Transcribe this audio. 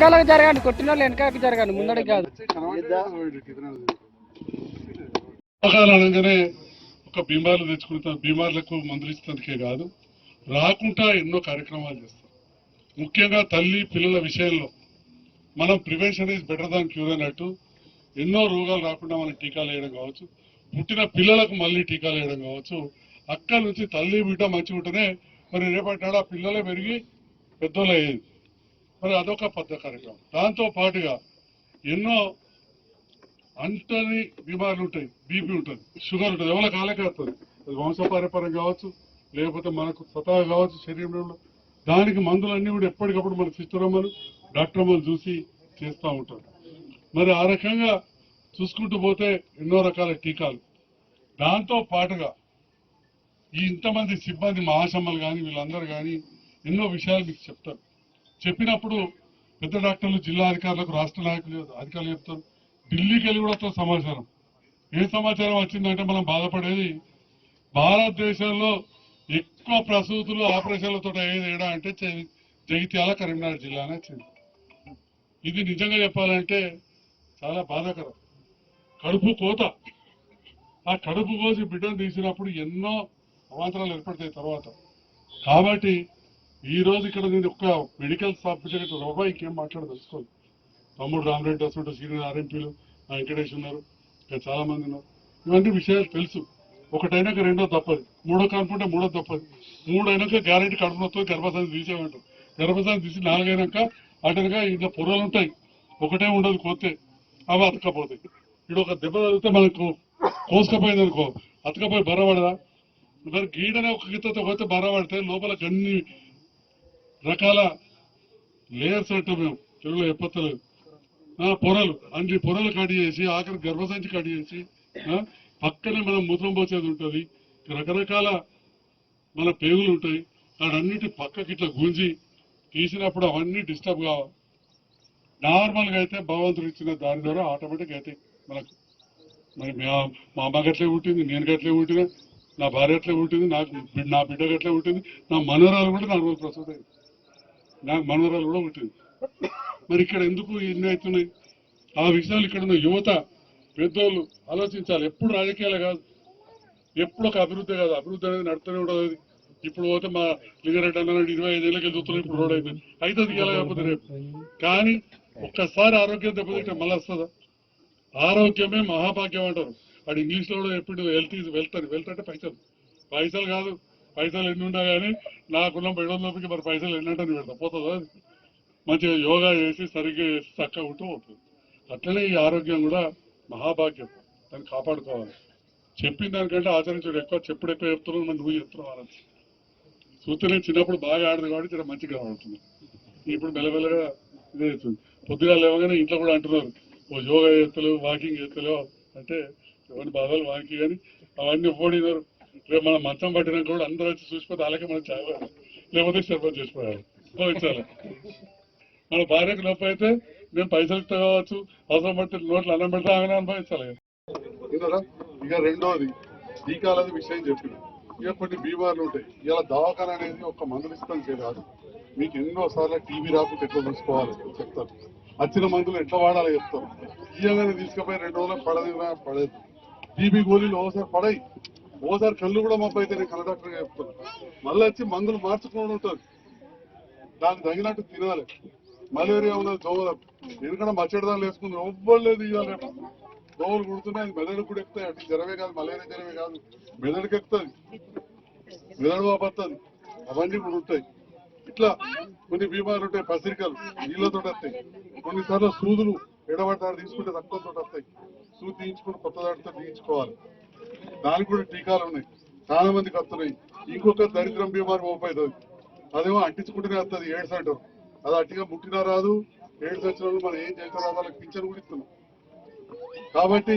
వెనకాలకు జరగండి, కొట్టిన వాళ్ళు వెనకాలకు జరగండి, ముందడికి కాదు. అనగానే ఒక బీమార్లు తెచ్చుకుంటాం, బీమార్లకు మందులు ఇచ్చినందుకే కాదు, రాకుండా ఎన్నో కార్యక్రమాలు చేస్తాం. ముఖ్యంగా తల్లి పిల్లల విషయంలో మనం prevention is better than cure అన్నట్టు ఎన్నో రోగాలు రాకుండా మనం టీకాలు వేయడం కావచ్చు, పుట్టిన పిల్లలకు మళ్ళీ టీకాలు వేయడం కావచ్చు. అక్కడి నుంచి తల్లి బిడ్డ మంచిగా ఉంటేనే మరి రేపటి ఆ పిల్లలే పెరిగి పెద్దోళ్ళు అయ్యేది. మరి అదొక పెద్ద కార్యక్రమం. దాంతో పాటుగా ఎన్నో అంటని బీమార్లు ఉంటాయి, బీపీ ఉంటుంది, షుగర్ ఉంటుంది, ఎవరి కాలకే వస్తుంది. అది వంశపారపర్యం కావచ్చు, లేకపోతే మనకు స్వతహా కావచ్చు శరీరంలో. దానికి మందులన్నీ కూడా ఎప్పటికప్పుడు మన సిస్టర్ అమ్మలు డాక్టర్ అమ్మలు చూసి చేస్తూ ఉంటారు. మరి ఆ రకంగా చూసుకుంటూ పోతే ఎన్నో రకాల టీకాలు. దాంతో పాటుగా ఈ ఇంతమంది సిబ్బంది మహాశమ్మలు కానీ వీళ్ళందరూ కానీ ఎన్నో విషయాలు మీకు చెప్తారు. చెప్పినప్పుడు పెద్ద డాక్టర్లు జిల్లా అధికారులకు రాష్ట్ర నాయకులు అధికారులు చెప్తారు. ఢిల్లీకి వెళ్ళి కూడా సమాచారం. ఏ సమాచారం వచ్చిందంటే మనం బాధపడేది భారతదేశంలో ఎక్కువ ప్రసూతులు ఆపరేషన్లతో ఏడా అంటే జగిత్యాల కరీంనగర్ జిల్లానే వచ్చింది. ఇది నిజంగా చెప్పాలంటే చాలా బాధాకరం. కడుపు కోత, ఆ కడుపు కోసి బిడ్డను తీసినప్పుడు ఎన్నో అవాంతరాలు ఏర్పడతాయి తర్వాత. కాబట్టి ఈ రోజు ఇక్కడ నేను ఒక్క మెడికల్ సర్టిఫికేట్ రూపాయికి ఏం మాట్లాడదలుచుకోవాలి. తమ్ముడు రామరెడ్డి వస్తుంటే సీనియర్ ఆర్ఎంపీలు వెంకటేష్ ఉన్నారు, ఇంకా చాలా మంది ఉన్నారు. ఇవన్నీ విషయాలు తెలుసు. ఒకటైనాక రెండో తప్పదు, మూడో కనుకుంటే మూడో తప్పదు, మూడైనాక గ్యారెంటీ కడుపు వస్తుంది, గర్భశాంతి తీసేమంటారు. గర్భశాంతి తీసి నాలుగైనాక అటనగా ఇంట్లో పొరలు ఉంటాయి, ఒకటే ఉండదు కోతే, అవి అతకపోతాయి. ఇప్పుడు ఒక దెబ్బ తగిలితే మనకు కోసుకపోయింది అనుకో, అతకపోయి బర్రపడదా? మరి గీడనే ఒక గీతతో పోతే బర్రపడితే లోపల అన్ని రకాల లేయర్స్ అంటాం మేము తెలుగులో చెప్పలేదు, పొరలు, అన్ని పొరలు కట్ చేసి ఆఖరి గర్భసంచి కట్ చేసి పక్కనే మనం మూత్రం పోసేది ఉంటుంది, రకరకాల మన పేగులు ఉంటాయి. వాటన్నిటి పక్కకి ఇట్లా గుంజి తీసినప్పుడు అవన్నీ డిస్టర్బ్ కావాలి. నార్మల్గా అయితే భగవంతుడు ఇచ్చిన దాని ద్వారా ఆటోమేటిక్ అయితే మనకు మరి మా అమ్మ గట్లే ఉంటుంది, నేను గట్లే ఉంటున్నా, నా భార్య అట్లే ఉంటుంది, నా బిడ్డ గట్లే ఉంటుంది, నా మనవరాలు కూడా 4 రోజులు ప్రసూతి అయింది, నాకు మనవరాలు కూడా ఉంటుంది. మరి ఇక్కడ ఎందుకు ఎన్ని అవుతున్నాయి? ఆ విషయాలు ఇక్కడ ఉన్న యువత పెద్దోళ్ళు ఆలోచించాలి. ఎప్పుడు రాజకీయాలు కాదు, ఎప్పుడు ఒక అభివృద్ధి కాదు, అభివృద్ధి అనేది నడుతూనే ఉండదు. ఇప్పుడు పోతే మా లింగారెడ్డి అన్న 25 ఏళ్ళకి వెళ్తున్నాం, ఇప్పుడు రోడ్ అయిపోయింది, అవుతుంది ఇలా కాకపోతే రేపు. కానీ ఒక్కసారి ఆరోగ్యం దెబ్బతింటే మళ్ళీ వస్తుందా? ఆరోగ్యమే మహాభాగ్యం అంటారు. వాడు ఇంగ్లీష్లో కూడా ఎప్పుడు హెల్త్ ఈజ్ వెల్త్ అని. వెల్త్ అంటే పైసలు, పైసలు కాదు, పైసలు ఎన్ని ఉన్నా కానీ నాకున్న బెడలోకి మరి పైసలు ఎన్నంటని పెడతా పోతుందా? మంచిగా యోగా చేసి సరిగ్గా చేసి చక్కగా ఉంటూ పోతుంది. అట్లనే ఈ ఆరోగ్యం కూడా మహాభాగ్యం, దాన్ని కాపాడుకోవాలి. చెప్పిన దానికంటే ఆచరించడం ఎక్కువ, చెప్పుడు ఎక్కువ చెప్తున్నావు, మరి నువ్వు చెప్తున్నావు అని సూచన. చిన్నప్పుడు బాగా ఆడదు కాబట్టి ఇక్కడ మంచిగా కనబడుతుంది, ఇప్పుడు మెల్లమెల్లగా ఇదే అవుతుంది. పొద్దుగా లేవగానే ఇంట్లో కూడా అంటున్నారు, ఓ యోగా చేస్తలేవు, వాకింగ్ చేస్తలేవు అంటే ఎవరిని బాధలు వాకి కానీ అవన్నీ ఓడినారు. రేపు మనం మంచం పట్టినాక కూడా అందరూ వచ్చి చూసిపోతే అలాగే మనం చావాలి, లేకపోతే సర్పంచ్ చేసిపోయాలి పోయించాలి. మన భార్యకు నొప్పి అయితే మేము పైసలు కావచ్చు, అవసరం పడితే నోట్లు అన్నం పెడితే ఆమె అనుభవించాలి. ఇక రెండోది టీకాలది విషయం చెప్పిన, ఇక కొన్ని బీమార్లు ఉంటాయి. ఇలా దవాఖాన అనేది ఒక మందులు ఇస్తాం కాదు, మీకు ఎన్నోసార్లు టీవీ రాకుండా ఎట్లా చూసుకోవాలి చెప్తారు, వచ్చిన మందులు ఎట్లా వాడాలో చెప్తారు. ఇయ్యగానే తీసుకుపోయి 2 రోజులకు పడేది. టీబీ గోళీలు ఓసారి పడాయి, ఓసారి కళ్ళు కూడా మబ్బు అయితే నేను కళ్ళ డాక్టర్గా చెప్తాను. మళ్ళీ వచ్చి మందులు మార్చుకోవడం ఉంటుంది, దానికి తగినట్టు తినాలి. మలేరియా ఉన్నది దోమలు, ఎందుకంటే మచ్చడిదాలు వేసుకుంది ఎవ్వలేదు. ఇవ్వాలి దోమలు కుడుతున్నాయి, మెదడుకు కూడా ఎక్కుతాయి. అటు జ్వరమే కాదు, మలేరియా జ్వరమే కాదు, మెదడుకి ఎక్కుతుంది, మెదడు వాపడుతుంది, అవన్నీ కూడా ఉంటాయి. ఇట్లా కొన్ని బీమార్లు ఉంటాయి, పసిరికలు నీళ్ళతో వస్తాయి. కొన్నిసార్లు సూదులు ఎడబడతాడు తీసుకుంటే రక్తంతో వస్తాయి, సూది తీయించుకుని కొత్త దాటితో తీయించుకోవాలి. దానికి కూడా టీకాలు ఉన్నాయి, చాలా మందికి వస్తున్నాయి. ఇంకొక దరిద్రం బీమారు మోపవుతుంది, అదేమో అంటించుకుంటూనే వస్తుంది, ఎయిడ్స్ అంటారు. అది అట్టిగా ముట్టినా రాదు, ఎయిడ్స్ వచ్చిన వాళ్ళు మనం ఏం చేస్తారో వాళ్ళకి పింఛను కూడా ఇస్తున్నాం. కాబట్టి